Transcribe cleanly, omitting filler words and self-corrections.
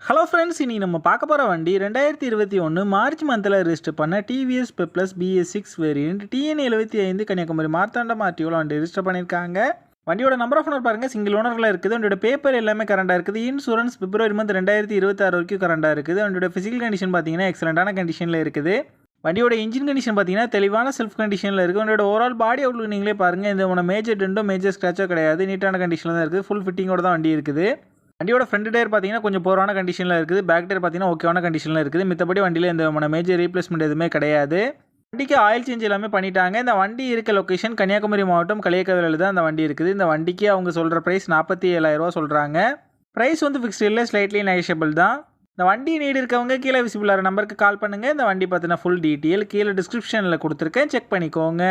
Hello friends, இனி நம்ம பார்க்க போகிற வண்டி 2021 மார்ச் மந்தில் ரிஜிஸ்டர் பண்ண TVS pep plus BS6 variant TN75 Kanniyakumari Marthandam ஆர்டிஓவில் வண்டி ரிஜிஸ்டர் பண்ணியிருக்காங்க. வண்டியோட நம்பர் ஆஃப் ஓனர் பாருங்கள், சிங்கிள் ஓனரில் இருக்குது. வண்டியோட பேப்பர் எல்லாமே கரண்டாக இருக்குது. இன்சூரன்ஸ் பிப்ரவரி மந்த் 2026 வரைக்கும் கரண்டாக இருக்குது. வண்டியோட ஃபிசிக்கல் கண்டிஷன் பார்த்தீங்கன்னா எக்ஸலண்டான கண்டிஷனில் இருக்குது. வண்டியோட இன்ஜின் கண்டிஷன் பார்த்தீங்கன்னா தெளிவான செல்ஃப் கண்டிஷனில் இருக்குது. வண்டியோட ஓவரால் பாடி அவுட்லுக் நீங்களே பாருங்கள், இந்த மேஜர் டெண்டோ மேஜர் ஸ்க்ராச்சோ கிடையாது. நீட்டான கண்டிஷனில் தான் இருக்குது. ஃபுல் ஃபிட்டிங்கோட தான் வண்டி இருக்குது. வண்டியோட ஃப்ரண்ட் டயர் பார்த்தீங்கன்னா கொஞ்சம் போரான கண்டிஷனில் இருக்குது. பேக் டயர் பார்த்தீங்கன்னா ஓகேவான கண்டிஷனில் இருக்குது. மித்தபடி வண்டியில் எந்த மேஜர் ரீப்ளேஸ்மெண்ட் எதுவுமே கிடையாது. வண்டிக்கு ஆயில் சேஞ்ச் எல்லாமே பண்ணிட்டாங்க. இந்த வண்டி இருக்க லொக்கேஷன் கன்னியாகுமரி மாவட்டம் களியக்கவிலையில் தான் அந்த வண்டி இருக்குது. இந்த வண்டிக்கு அவங்க சொல்கிற ப்ரைஸ் 47,000 சொல்கிறாங்க. ப்ரைஸ் வந்து ஃபிக்ஸ்டு இல்லை, ஸ்லைட்லி நெகோஷியபிள் தான். இந்த வண்டி நீடு இருக்கவங்க கீழே விசிபிள் ஆகிற நம்பருக்கு கால் பண்ணுங்கள். இந்த வண்டி பார்த்தினா ஃபுல் டீட்டெயில் கீழே டிஸ்கிரிப்ஷனில் கொடுத்துருக்கேன், செக் பண்ணிக்கோங்க.